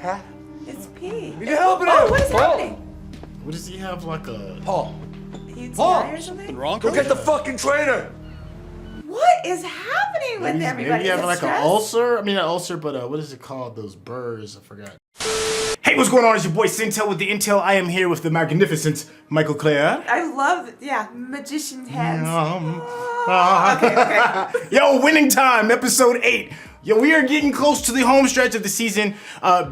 Pat? It's P. We can help it Oh, out. what is happening? What does he have, like a... Paul. UTI Paul. or something? Wrong? Go get the fucking trainer. What is happening with everybody? Maybe you Is have it like stress? an ulcer? I mean, an ulcer, but what is it called? Those burrs, I forgot. Hey, what's going on? It's your boy Syntell with the Intel. I am here with the magnificent Michael Clare. I love, magician's hands. Okay. Yo, winning time, episode 8. Yo, we are getting close to the home stretch of the season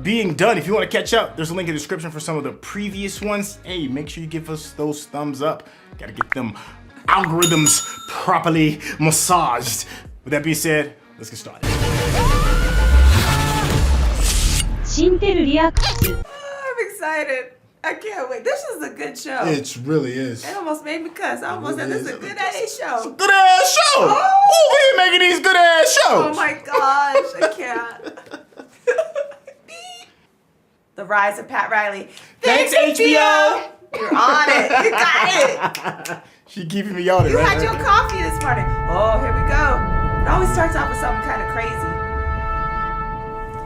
being done. If you want to catch up, there's a link in the description for some of the previous ones. Hey, make sure you give us those thumbs up. Gotta get them algorithms properly massaged. With that being said, let's get started. I'm excited. I can't wait. This is a good show. It really is. It almost made me cuss. I almost said this is a good ass show. Good ass show. Oh, we ain't making these good ass shows. Oh my gosh, I can't. The Rise of Pat Riley. Thanks, HBO. You're on it. You got it. She keeping me on it, You right? had your coffee this morning. Oh, here we go. It always starts off with something kind of crazy.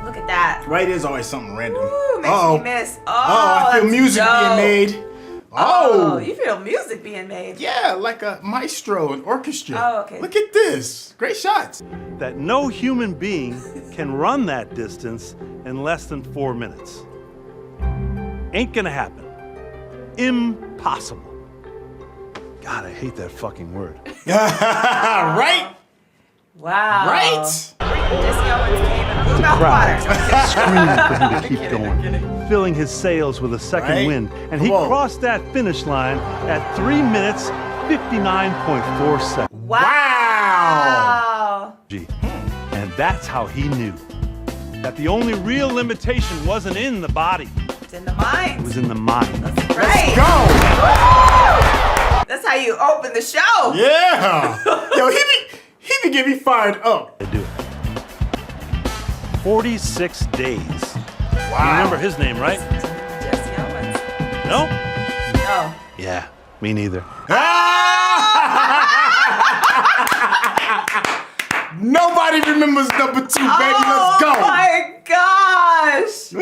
Look at that. Right is always something random. Ooh, makes me miss. Oh, I feel that's music dope. being made. Oh, you feel music being made. Yeah, like a maestro, an orchestra. Oh, okay. Look at this. Great shots. That no human being can run that distance in less than 4 minutes. Ain't gonna happen. Impossible. God, I hate that fucking word. Right? Wow. Right? Disco and came and blew out water. Screaming for him to keep going, filling his sails with a second Right? wind, and he Come on. crossed that finish line at 3 minutes, 59.4 seconds. Wow. And that's how he knew that the only real limitation wasn't in the body, It's in the mind. it was in the mind. Right. Go. That's how you open the show. Yeah. Yo, he be getting me fired up. To do it. 46 days. Wow. You remember his name, right? Jesse Owens. No? Oh. Yeah, me neither. Nobody remembers number 2, baby. Let's go. Oh my gosh.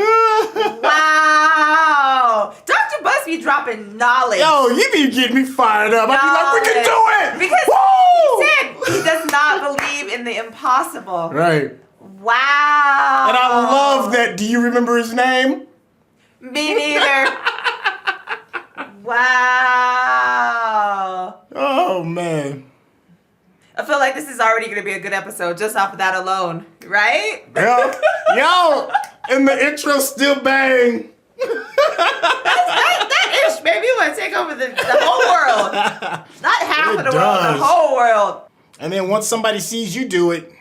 Wow. Dr. Buzz be dropping knowledge. Yo, you be getting me fired up. I be like, we can do it. Because Woo! he said he does not believe in the impossible. Right. Wow. And I love that. Do you remember his name? Me neither. Wow. Oh, man. I feel like this is already going to be a good episode just off of that alone, right? Yo, and the intro still bang. That ish, baby. You want to take over the whole world. Not half of the world, does. the whole world. And then once somebody sees you do it,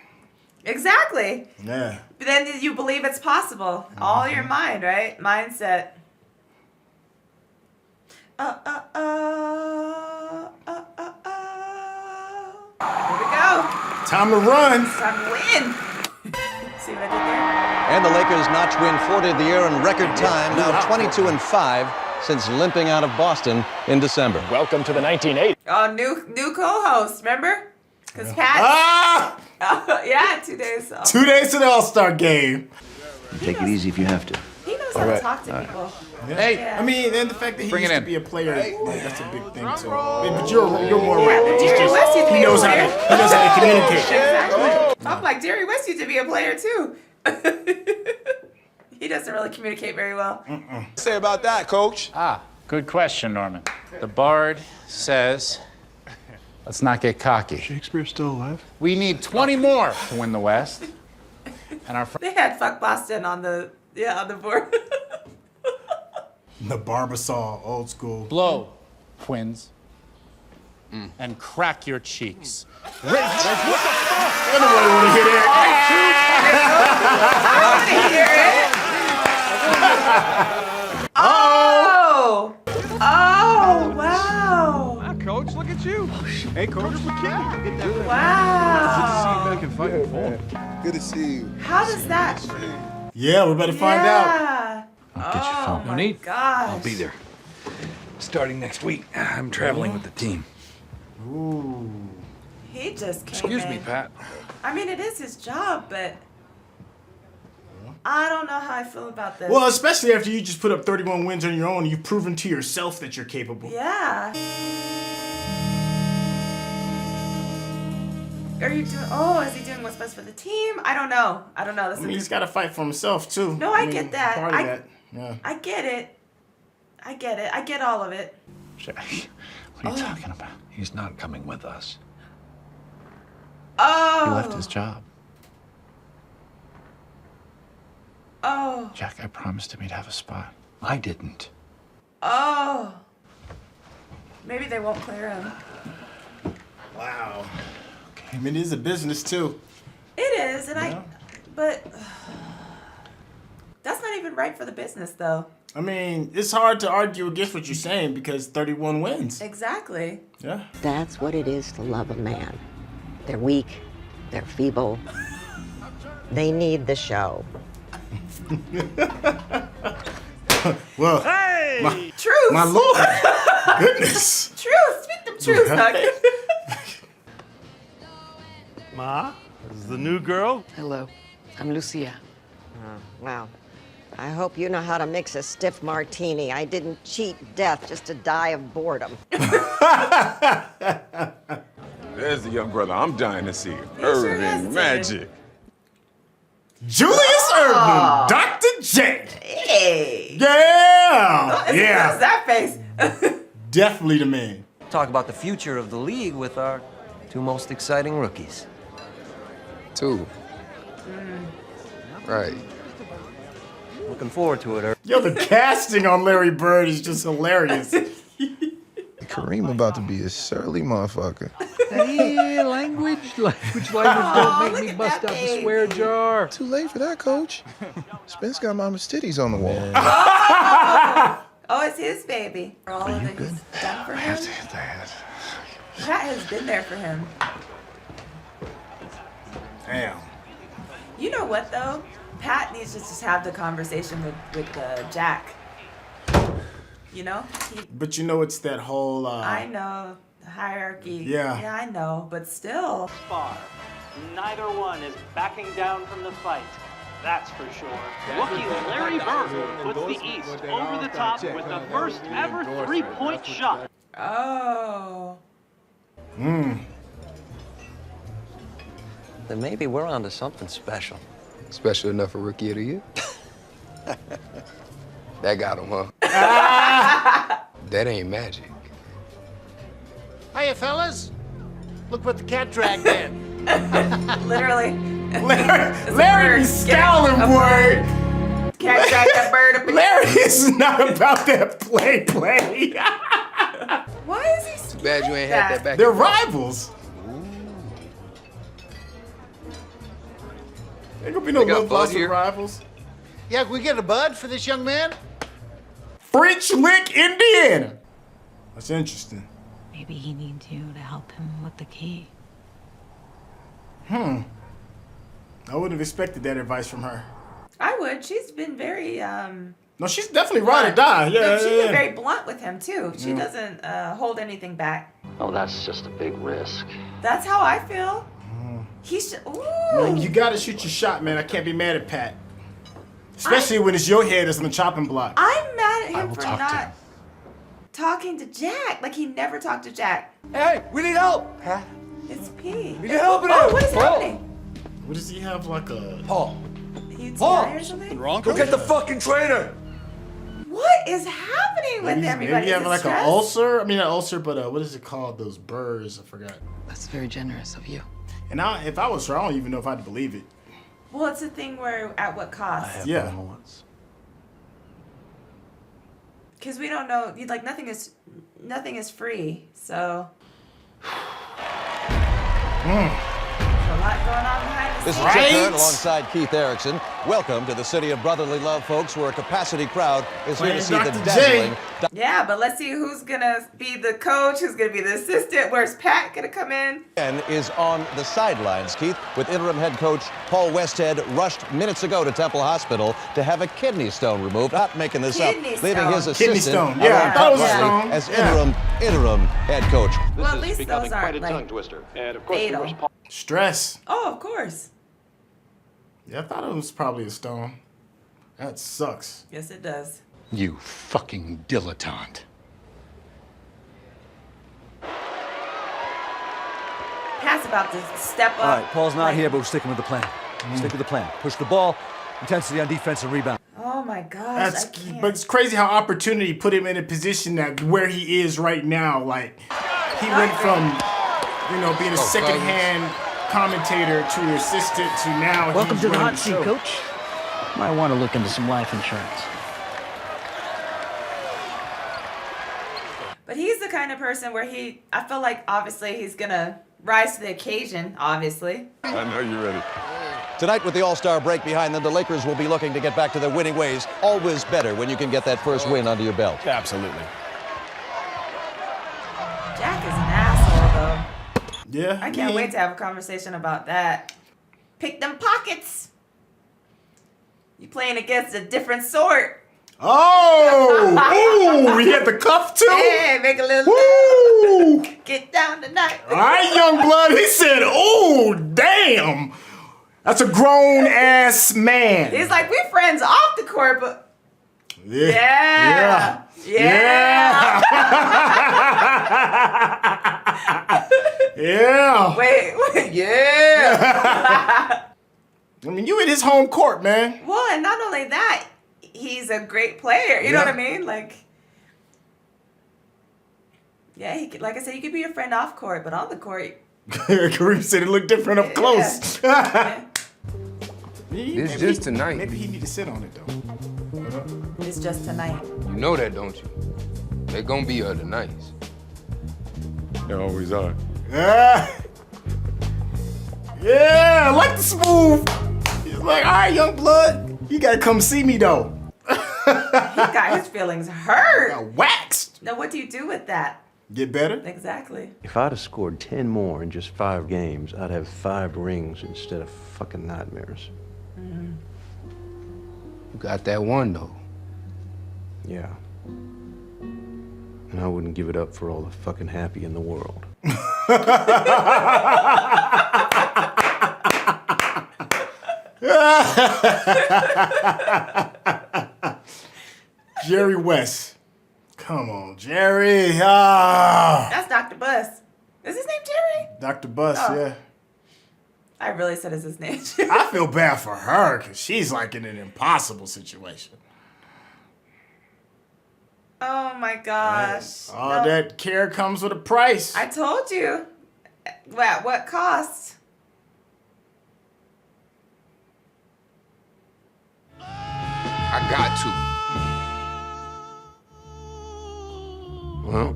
Exactly. yeah. But then you believe it's possible. All your mind, right? Mindset. Here we go. Time to run. Time to win. See what I did there? And the Lakers notch win 40 of the year in record time, now 22-5 since limping out of Boston in December. Welcome to the 1980s. Oh, new co-host, remember? Because Pat, yeah, 2 days. So. 2 days to the All-Star game. Take it easy if you have to. He knows how to talk to people. Hey, Yeah. I mean, and the fact that he Bring used it to in. be a player, like, that's a big thing too. But you're more Yeah, right. but It's Jerry just- West used to he be a knows how player. to communicate. Exactly. I'm like, Jerry West used to be a player too. He doesn't really communicate very well. Say about that, Coach. Good question, Norman. The Bard says, let's not get cocky. Shakespeare's still alive? We need 20 more to win the West. And our They had fuck Boston on the board. The Barbasol, old school. blow, Twins, and crack your cheeks. Anybody want to hear that? I want to hear it. Oh! Oh, wow. Coach, look at you. Hey, Coach. Wow. Back in fighting form. Good to see you. How does that? Yeah, we're about to find out. Yeah. I'll get your phone. Oh, my gosh. I'll be there. Starting next week, I'm traveling with the team. Ooh. He just came Excuse in. me, Pat. I mean, it is his job, but I don't know how I feel about this. Well, especially after you just put up 31 wins on your own, you've proven to yourself that you're capable. Yeah. Are you doing? Oh, is he doing what's best for the team? I don't know. That's He's got to fight for himself too. No, I get that. Part of that. Yeah. I get it. I get all of it. Jack, what are you talking about? He's not coming with us. Oh. He left his job. Oh. Jack, I promised him he'd have a spot. I didn't. Oh. Maybe they won't clear him. Wow. I mean, it is a business too. It is, and but that's not even right for the business, though. I mean, it's hard to argue against what you're saying because 31 wins. Exactly. Yeah. That's what it is to love a man. They're weak, they're feeble. They need the show. Well, Hey! Truth. my lord, goodness. Truth. Speak the truth, Nugget. Ma, this is the new girl. Hello, I'm Lucia. Well, I hope you know how to mix a stiff martini. I didn't cheat death just to die of boredom. There's the young brother I'm dying to see. sure has Irving to. Magic. Julius Erving, Dr. J. Hey. Yeah. What's Yeah. that face? Definitely the man. Talk about the future of the league with our two most exciting rookies. Two. Right. Looking forward to it, Irv. Yo, the casting on Larry Bird is just hilarious. Kareem about to be a surly motherfucker. Hey, language don't make me bust out the swear jar. Too late for that, coach. Spence got mama's titties on the wall. Oh, it's his baby. For all of it he's done for him. Pat has been there for him. Damn. You know what, though? Pat needs to just have the conversation with Jack. You know? But you know, it's that whole. I know. The hierarchy. Yeah. Yeah, I know. But still. Far. Neither one is backing down from the fight. That's for sure. Rookie Larry Bird puts the East over the top with the first ever three-point shot. Oh. Then maybe we're onto something special. Special enough for Rookie of the Year? That got him, huh? That ain't magic. Hiya, fellas. Look what the cat dragged in. Literally. Larry be scowling, boy. Can't drag that bird up. Larry is not about that play. Why is he Too bad you ain't had that back. They're rivals. Ain't gonna be no love lost with rivals. Yeah, can we get a bud for this young man? French Lick, Indiana. That's interesting. Maybe he needs you to help him with the key. I wouldn't have expected that advice from her. I would. She's been very No, she's definitely ride or die. Yeah, she's yeah. been very blunt with him too. She doesn't hold anything back. Oh, that's just a big risk. That's how I feel. He's ooh. Man, you gotta shoot your shot, man. I can't be mad at Pat. Especially when it's your head that's on the chopping block. I'm mad at him for talk to him. not talking to Jack. Like he never talked to Jack. Hey, we need help. It's P. We need help in Oh, here. what is happening? What does he have, like a... Paul, He's Paul, or something? Wrong? go get the fucking trainer. What is happening with everybody? Maybe you have Is it like stress? an ulcer? I mean, not ulcer, but what is it called? Those burrs, I forgot. That's very generous of you. And if I was her, I don't even know if I'd believe it. Well, it's a thing where at what cost? Yeah. Because we don't know. Like nothing is free. So. There's a lot going on behind the This is scenes. Chip Hearn alongside Keith Erickson. Welcome to the city of brotherly love, folks, where a capacity crowd is here to see the Dr. J. dazzling. Yeah, but let's see who's gonna be the coach, who's gonna be the assistant. Where's Pat gonna come in? And is on the sidelines, Keith, with interim head coach Paul Westhead rushed minutes ago to Temple Hospital to have a kidney stone removed. Not making this Kidney up, leaving his stone. assistant Kidney stone. Yeah, I thought it was a Riley, stone. as Yeah. interim head coach. Well, at least those aren't like twister. And of course, fatal. Stress. Oh, of course. Yeah, I thought it was probably a stone. That sucks. Yes, it does. You fucking dilettante. Pat's about to step up. All right, Paul's not here, but we're sticking with the plan. Stick with the plan. Push the ball, intensity on defense and rebound. Oh my gosh, I can't. But it's crazy how opportunity put him in a position that where he is right now. Like, he went from, being a second-hand commentator to assistant to now Welcome he's to the running hot seat, show. Coach. Might want to look into some life insurance. But he's the kind of person where I feel like obviously he's gonna rise to the occasion, obviously. I know you're ready. Tonight, with the All-Star break behind them, the Lakers will be looking to get back to their winning ways. Always better when you can get that first win under your belt. Absolutely. Jack is an asshole, though. Yeah. I can't wait to have a conversation about that. Pick them pockets. You playing against a different sort. Oh! Ooh, he had the cuff too? Hey, make a little Woo! Get down tonight. All right, young blood. He said, "Oh, damn." That's a grown-ass man. He's like, we friends off the court, but... Yeah. Yeah. Yeah. Wait, yeah. I mean, you in his home court, man. Well, and not only that, he's a great player. You know what I mean? Like, yeah, like I said, you could be your friend off court, but on the court... Kareem said it looked different up close. It's just tonight. Maybe he need to sit on it, though. It's just tonight. You know that, don't you? They're gonna be other nights. They always are. Yeah, I like the smooth. He's like, all right, young blood, you gotta come see me, though. He got his feelings hurt. Got waxed. Now, what do you do with that? Get better? Exactly. If I'd have scored 10 more in just 5 games, I'd have 5 rings instead of fucking nightmares. Mm-hmm. You got that one, though. Yeah. And I wouldn't give it up for all the fucking happy in the world. Jerry West. Come on, Jerry. Ah. That's Dr. Bus. Is his name Jerry? Dr. Bus, yeah. I really said it's his name. I feel bad for her because she's like in an impossible situation. Oh my gosh. All that care comes with a price. I told you. At what cost? I got to. Well,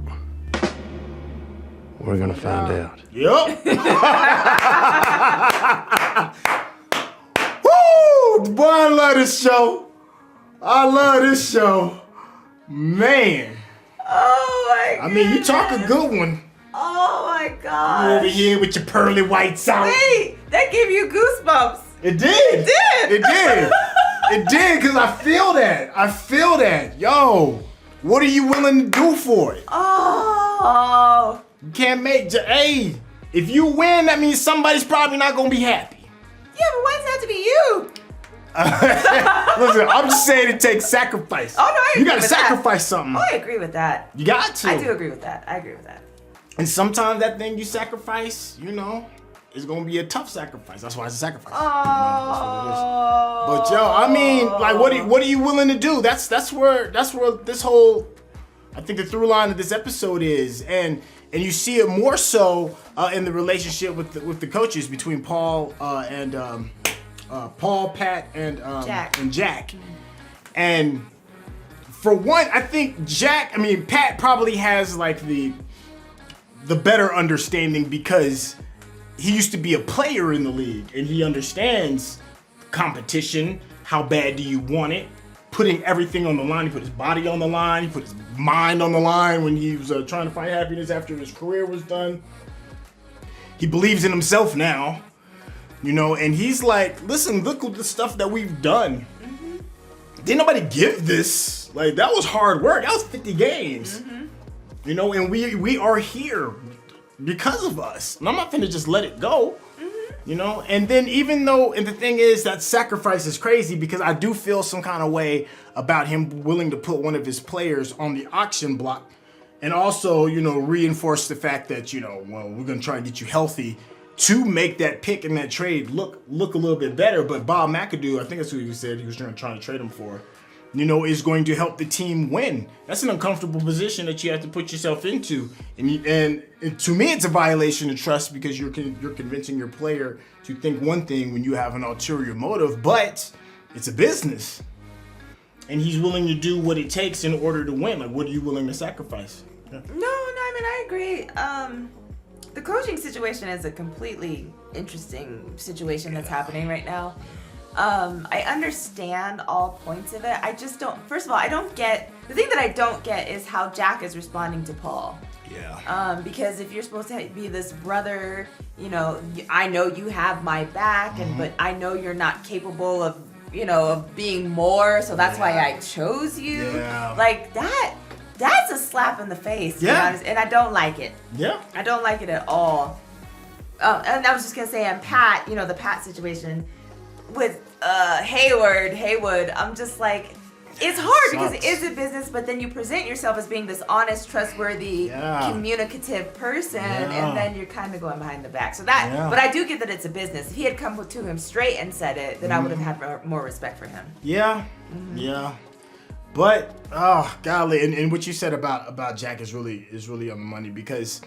we're gonna find out. Yup. Woo! Boy, I love this show. I love this show. Man. Oh my god. I mean, you talk a good one. Oh my You god. over here with your pearly whites out. Wait, that gave you goosebumps. It did. It did. It did. It did, because I feel that. I feel that. Yo, what are you willing to do for it? Oh. You can't make, hey, if you win, that means somebody's probably not going to be happy. Yeah, but why does it have to be you? Listen, I'm just saying it takes sacrifice. Oh, no, I agree You got to with that. sacrifice something. Oh, I agree with that. You got to. I do agree with that. I agree with that. And sometimes that thing you sacrifice, is going to be a tough sacrifice. That's why it's a sacrifice. Oh. But yo, I mean, like, what are you willing to do? That's where this whole, I think the through line of this episode is, and you see it more so in the relationship with the coaches between Paul and Paul, Pat, and Jack. And for one, I think Pat probably has like the better understanding because he used to be a player in the league and he understands competition. How bad do you want it? Putting everything on the line. He put his body on the line. He put his mind on the line when he was trying to find happiness after his career was done. He believes in himself now, and he's like, listen, look at the stuff that we've done. Mm-hmm. Didn't nobody give this. Like, that was hard work. That was 50 games. Mm-hmm. And we are here because of us. And I'm not finna just let it go. Mm-hmm. You know, and then and the thing is that sacrifice is crazy because I do feel some kind of way about him willing to put one of his players on the auction block and also, reinforce the fact that, we're going to try and get you healthy to make that pick and that trade look a little bit better. But Bob McAdoo, I think that's what he said he was trying to trade him for, is going to help the team win. That's an uncomfortable position that you have to put yourself into. And to me, it's a violation of trust because you're convincing your player to think one thing when you have an ulterior motive, but it's a business. And he's willing to do what it takes in order to win. Like, what are you willing to sacrifice? Yeah. No, I agree. The coaching situation is a completely interesting situation that's happening right now. I understand all points of it. I just don't, first of all, the thing that I don't get is how Jack is responding to Paul. Yeah. Because if you're supposed to be this brother, I know you have my back, but I know you're not capable of, of being more, so that's why I chose you. Yeah. Like that's a slap in the face, to be honest, and I don't like it. Yeah. I don't like it at all. And I was just gonna say, and Pat, the Pat situation with Haywood, I'm just like, it's hard because it is a business, but then you present yourself as being this honest, trustworthy, communicative person, and then you're kind of going behind the back. So but I do get that it's a business. If he had come to him straight and said it, then I would have had more respect for him. Yeah, yeah. But oh golly, and what you said about Jack is really on the money because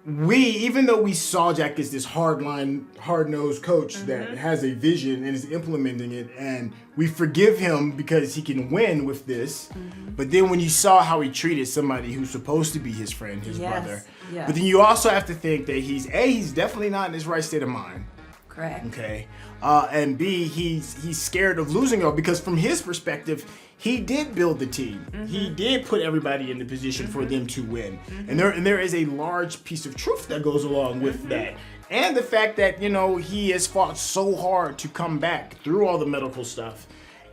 even though we saw Jack as this hard-nosed coach that has a vision and is implementing it, and we forgive him because he can win with this, but then when you saw how he treated somebody who's supposed to be his friend, his brother, but then you also have to think that he's definitely not in his right state of mind. Correct. Okay. And B, he's scared of losing it all because from his perspective, he did build the team. He did put everybody in the position for them to win. And there is a large piece of truth that goes along with that. And the fact that, he has fought so hard to come back through all the medical stuff.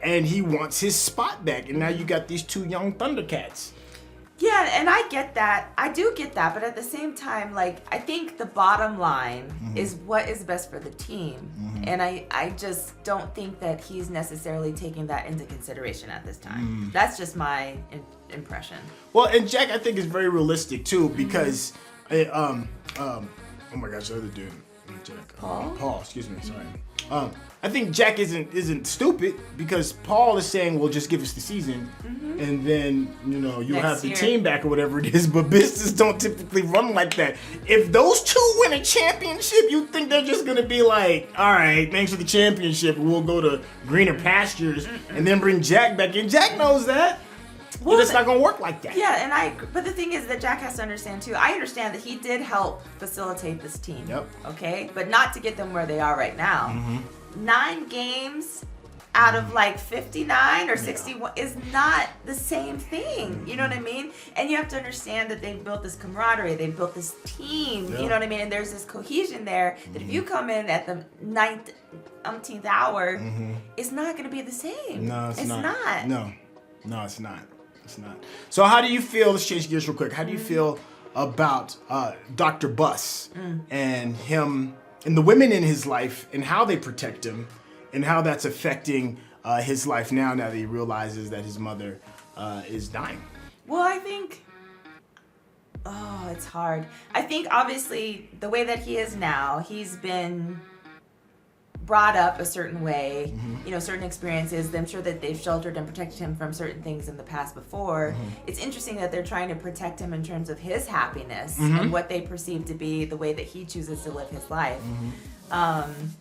And he wants his spot back. And now you got these two young Thundercats. Yeah, and I get that. I do get that. But at the same time, I think the bottom line is what is best for the team. And I just don't think that he's necessarily taking that into consideration at this time. That's just my impression. Well, and Jack, I think, is very realistic, too, because, oh my gosh, the other dude. Jack. Paul, excuse me, sorry. I think Jack isn't stupid because Paul is saying, well, just give us the season and then, you'll have the team back or whatever it is. But business don't typically run like that. If those two win a championship, you think they're just going to be like, all right, thanks for the championship. We'll go to greener pastures and then bring Jack back in. Jack knows that. Well, it's not going to work like that. Yeah, but the thing is that Jack has to understand too. I understand that he did help facilitate this team. Yep. Okay, but not to get them where they are right now. 9 games out of 59 or 61 is not the same thing. You know what I mean? And you have to understand that they've built this camaraderie, they've built this team. You know what I mean? And there's this cohesion there that if you come in at the 9th hour, it's not going to be the same. No, it's not. No, it's not. It's not. So how do you feel, let's change gears real quick, how do you feel about Dr. Buss and him and the women in his life and how they protect him and how that's affecting his life now that he realizes that his mother is dying? Well, I think, it's hard. I think obviously the way that he is now, he's been brought up a certain way, certain experiences. I'm sure that they've sheltered and protected him from certain things in the past before. It's interesting that they're trying to protect him in terms of his happiness and what they perceive to be the way that he chooses to live his life. I'm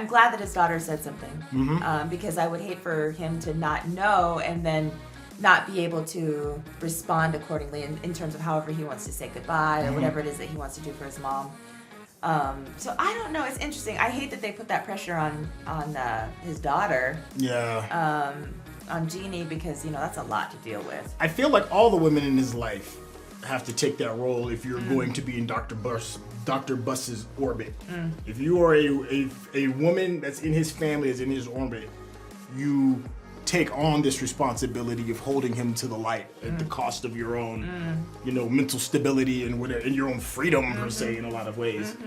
glad that his daughter said something because I would hate for him to not know and then not be able to respond accordingly in terms of however he wants to say goodbye or whatever it is that he wants to do for his mom. So I don't know. It's interesting. I hate that they put that pressure on his daughter. Yeah. On Jeannie because that's a lot to deal with. I feel like all the women in his life have to take that role if you're going to be in Dr. Buss's orbit. If you are a woman that's in his family, that's in his orbit, you take on this responsibility of holding him to the light at the cost of your own, you know, mental stability and whatever, and your own freedom per se in a lot of ways.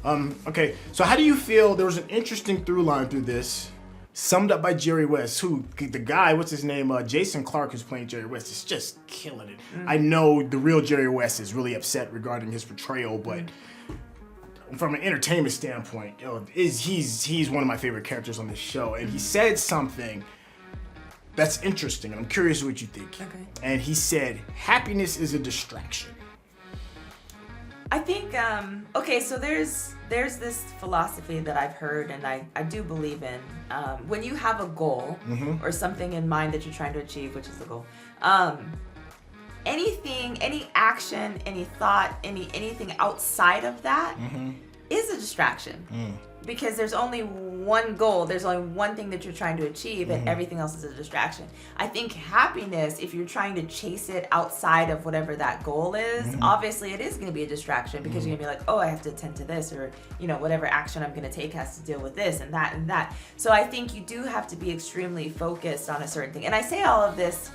Okay, so how do you feel? There was an interesting through line through this, summed up by Jerry West, who the guy, what's his name, Jason Clarke, who's playing Jerry West, is just killing it. I know the real Jerry West is really upset regarding his portrayal, but from an entertainment standpoint, he's one of my favorite characters on this show, and he said something that's interesting, and I'm curious what you think. Okay. And he said, happiness is a distraction. I think, okay, so there's this philosophy that I've heard and I do believe in. When you have a goal or something in mind that you're trying to achieve, which is the goal, anything, any action, any thought, anything outside of that is a distraction. Because there's only one goal, there's only one thing that you're trying to achieve, and everything else is a distraction. I think happiness, if you're trying to chase it outside of whatever that goal is, obviously it is going to be a distraction because you're going to be like, oh, I have to attend to this, or, you know, whatever action I'm going to take has to deal with this and that and that. So I think you do have to be extremely focused on a certain thing. And I say all of this,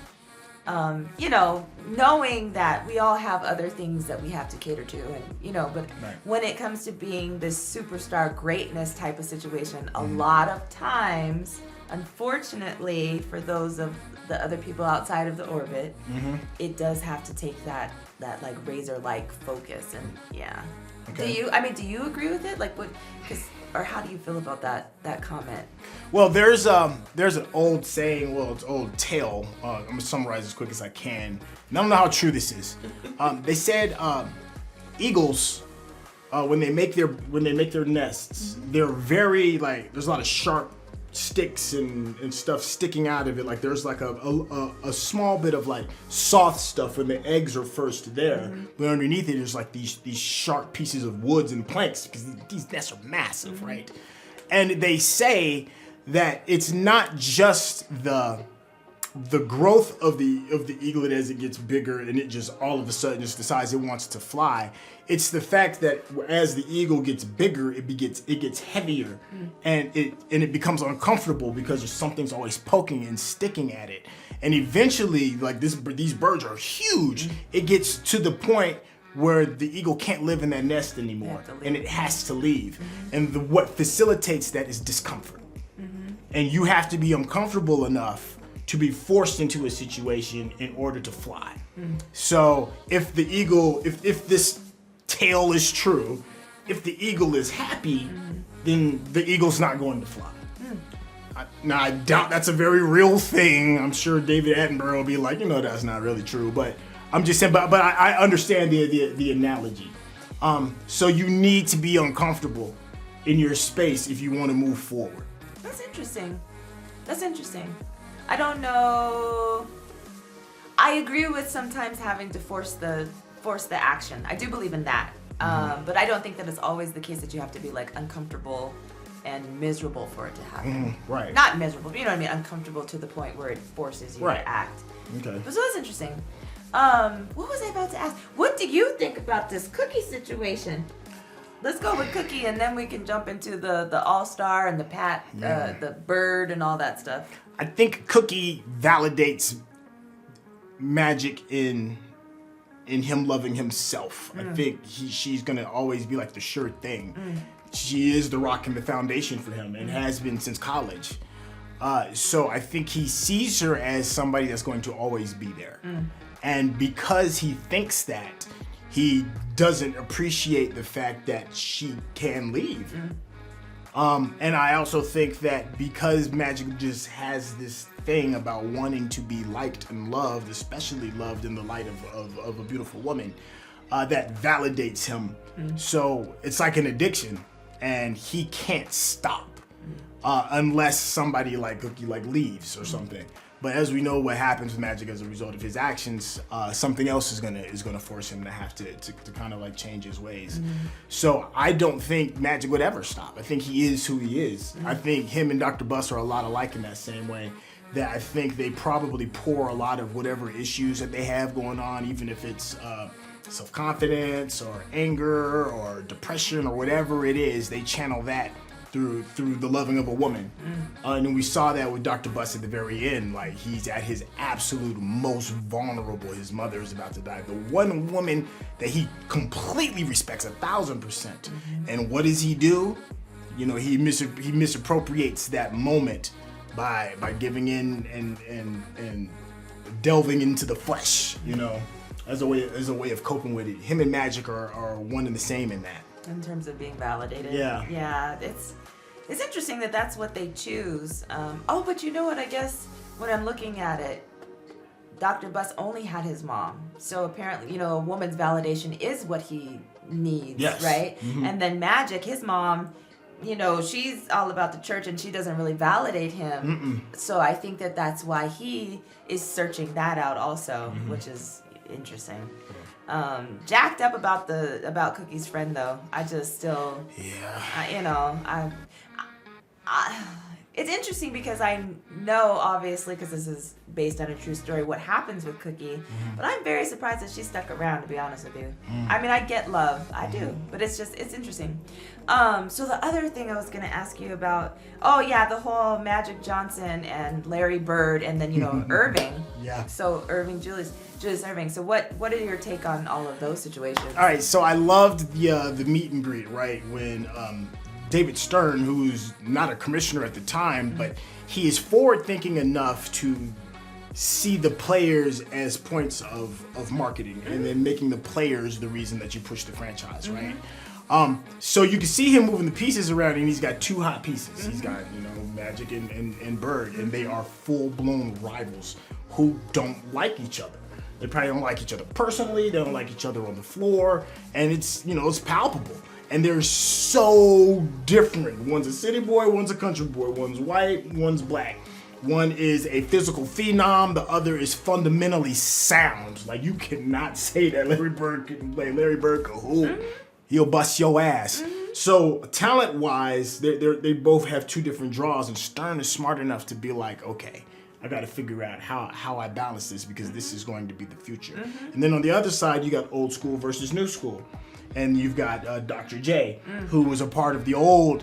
you know, knowing that we all have other things that we have to cater to, and you know, but when it comes to being this superstar greatness type of situation, a lot of times, unfortunately, for those of the other people outside of the orbit, it does have to take that like razor-like focus, and yeah. Okay. Do you agree with it? Like, what? Or how do you feel about that comment? Well, there's an old saying, it's an old tale. I'm gonna summarize as quick as I can. And I don't know how true this is. They said eagles, when they make their nests, they're very like, there's a lot of sharp sticks and stuff sticking out of it. Like there's like a small bit of like soft stuff when the eggs are first there, but underneath it there's like these sharp pieces of woods and planks, because these nests are massive, right? And they say that it's not just the growth of the eaglet as it gets bigger and it just all of a sudden just decides it wants to fly. It's the fact that as the eagle gets bigger, it gets heavier, and it becomes uncomfortable because something's always poking and sticking at it. And eventually, like these birds are huge. It gets to the point where the eagle can't live in that nest anymore, and it has to leave. And what facilitates that is discomfort. And you have to be uncomfortable enough to be forced into a situation in order to fly. So if the eagle, if this tale is true, if the eagle is happy, then the eagle's not going to fly. Now I doubt that's a very real thing. I'm sure David Attenborough will be like, you know, that's not really true. But I'm just saying, but I understand the analogy. So you need to be uncomfortable in your space if you want to move forward. That's interesting. I don't know. I agree with sometimes having to force the action. I do believe in that. But I don't think that it's always the case that you have to be like uncomfortable and miserable for it to happen. Right. Not miserable, but you know what I mean? Uncomfortable to the point where it forces you to act. Okay. So that's interesting. What was I about to ask? What do you think about this Cookie situation? Let's go with Cookie, and then we can jump into the All-Star and the Pat, the bird, and all that stuff. I think Cookie validates Magic in him loving himself. I think she's gonna always be like the sure thing. She is the rock and the foundation for him, and has been since college. So I think he sees her as somebody that's going to always be there. And because he thinks that, he doesn't appreciate the fact that she can leave. And I also think that because Magic just has this thing about wanting to be liked and loved, especially loved in the light of a beautiful woman, that validates him. So it's like an addiction, and he can't stop unless somebody like Cookie like leaves or something. But as we know, what happens with Magic as a result of his actions, something else is gonna force him to have to kind of like change his ways. So I don't think Magic would ever stop. I think he is who he is. I think him and Dr. Buss are a lot alike in that same way. That I think they probably pour a lot of whatever issues that they have going on, even if it's self-confidence or anger or depression or whatever it is, they channel that through the loving of a woman. And we saw that with Dr. Bus at the very end. Like, he's at his absolute most vulnerable. His mother is about to die. The one woman that he completely respects 1,000%. And what does he do? You know, he misappropriates that moment by giving in and delving into the flesh, you know, as a way of coping with it. Him and Magic are one and the same in that. In terms of being validated. Yeah. Yeah, it's interesting that that's what they choose. But you know what? I guess when I'm looking at it, Dr. Bus only had his mom. So apparently, you know, a woman's validation is what he needs, Yes. right? And then Magic, his mom, you know, she's all about the church and she doesn't really validate him. So I think that that's why he is searching that out also, which is interesting. Jacked up about Cookie's friend though. I just still, it's interesting because I know, obviously, because this is based on a true story, what happens with Cookie. But I'm very surprised that she stuck around, to be honest with you. I mean, I get love, I do, but it's interesting. So the other thing I was gonna ask you about, the whole Magic Johnson and Larry Bird, and then Irving. Yeah. So Julius Irving. So what are your take on all of those situations? All right, so I loved the meet and greet, right, when David Stern, who's not a commissioner at the time, but he is forward thinking enough to see the players as points of marketing and then making the players the reason that you push the franchise, right? So you can see him moving the pieces around, and he's got two hot pieces. He's got, Magic and Bird, and they are full-blown rivals who don't like each other. They probably don't like each other personally, they don't like each other on the floor, and it's palpable. And they're so different. One's a city boy, one's a country boy, one's white, one's black. One is a physical phenom, the other is fundamentally sound. Like, you cannot say that Larry Bird can hoop. He'll bust your ass. So talent-wise, they both have two different draws, and Stern is smart enough to be like, okay, I got to figure out how I balance this, because this is going to be the future. And then on the other side, you got old school versus new school. And you've got Dr. J, who was a part of the old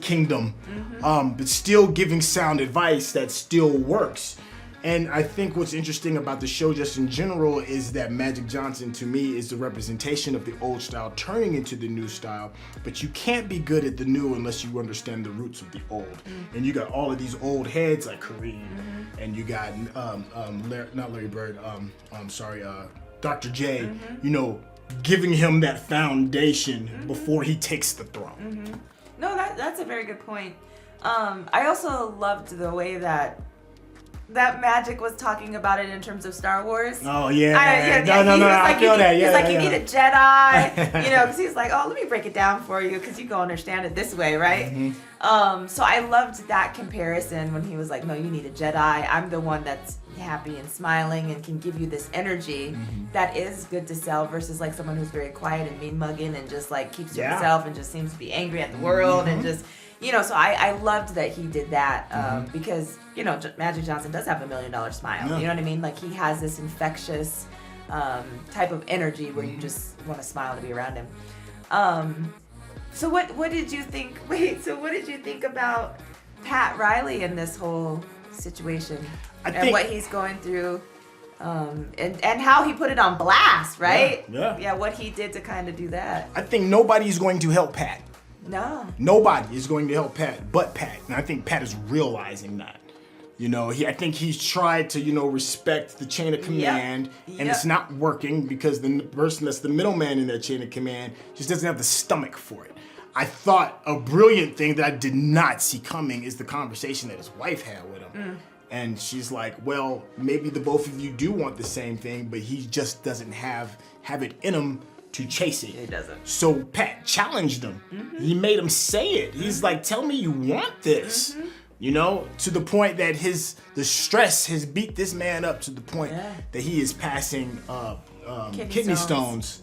kingdom, but still giving sound advice that still works. And I think what's interesting about the show just in general is that Magic Johnson, to me, is the representation of the old style turning into the new style. But you can't be good at the new unless you understand the roots of the old. And you got all of these old heads like Kareem, and you got not Larry Bird, Dr. J, giving him that foundation before he takes the throne. No, that's a very good point. I also loved the way that Magic was talking about it in terms of Star Wars. Oh, yeah. I feel that. He's like, you need a Jedi, Yeah. because he's like, oh, let me break it down for you, because you can understand it this way, right? So I loved that comparison when he was like, no, you need a Jedi. I'm the one that's happy and smiling and can give you this energy that is good to sell, versus like someone who's very quiet and mean mugging and just like keeps to himself and just seems to be angry at the world and just, so I loved that he did that because, Magic Johnson does have $1 million smile. Yeah. You know what I mean? Like, he has this infectious type of energy where you just want to smile to be around him. So what did you think? What did you think about Pat Riley in this whole situation and what he's going through, and how he put it on blast, right? Yeah. What he did to kind of do that. I think nobody's going to help Pat. No. Nobody is going to help Pat but Pat, and I think Pat is realizing that. I think he's tried to, respect the chain of command, and it's not working because the person that's the middleman in that chain of command just doesn't have the stomach for it. I thought a brilliant thing that I did not see coming is the conversation that his wife had with him. And she's like, well, maybe the both of you do want the same thing, but he just doesn't have it in him to chase it. He doesn't. So Pat challenged him. He made him say it. He's like, tell me you want this. To the point that the stress has beat this man up to the point that he is passing kidney stones.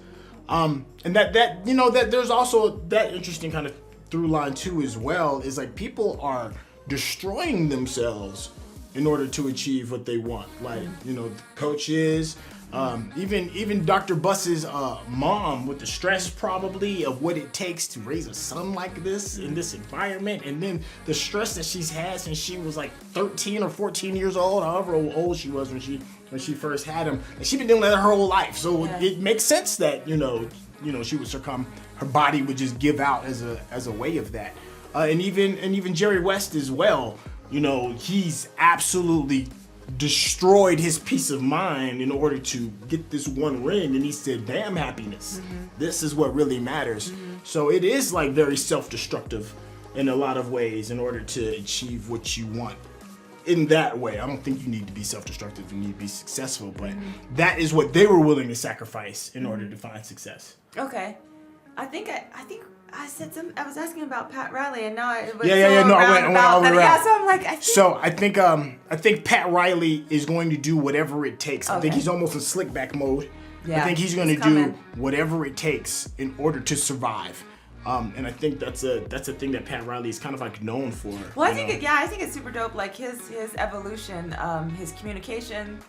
And that there's also that interesting kind of through line too as well, is like people are destroying themselves in order to achieve what they want. Like, the coaches, Even Dr. Buss's mom with the stress probably of what it takes to raise a son like this in this environment, and then the stress that she's had since she was like 13 or 14 years old, however old she was when she first had him, and she's been dealing with that her whole life. So it makes sense that you know she would succumb. Her body would just give out as a way of that. And even Jerry West as well. You know, he's absolutely destroyed his peace of mind in order to get this one ring, and he said, damn happiness. This is what really matters. So it is like very self-destructive in a lot of ways in order to achieve what you want. In that way, I don't think you need to be self-destructive, you need to be successful, but that is what they were willing to sacrifice in order to find success. Okay. I think I said something. I was asking about Pat Riley, and now it was No, I went all the way around. So I'm like, I think Pat Riley is going to do whatever it takes. I think he's almost in slick back mode. Yeah, I think he's going to do whatever it takes in order to survive. And I think that's a thing that Pat Riley is kind of like known for. Well, I think it's super dope. Like his evolution, his communication,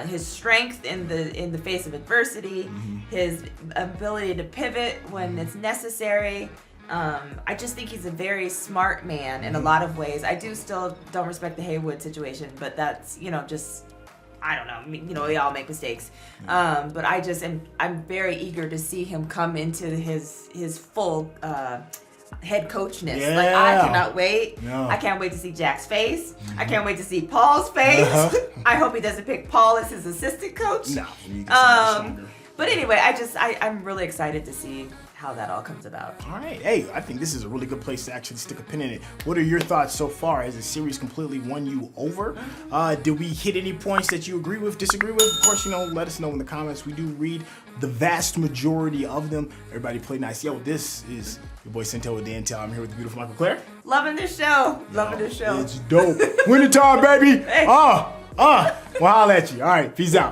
his strength in the face of adversity, his ability to pivot when it's necessary. I just think he's a very smart man in a lot of ways. I don't respect the Haywood situation, but that's just, I don't know. We all make mistakes. But I'm very eager to see him come into his full head coachness. Yeah. Like, I cannot wait. No. I can't wait to see Jack's face. I can't wait to see Paul's face. I hope he doesn't pick Paul as his assistant coach. No. But anyway, I'm really excited to see how that all comes about. All right. Hey, I think this is a really good place to actually stick a pin in it. What are your thoughts so far? Has the series completely won you over? Did we hit any points that you agree with, disagree with? Of course, let us know in the comments. We do read the vast majority of them. Everybody play nice. Yo, this is your boy Syntell with the Intel. I'm here with the beautiful Michael Claire. Loving this show. It's dope. Winter time, baby. Hey. We'll holla at you. All right. Peace out.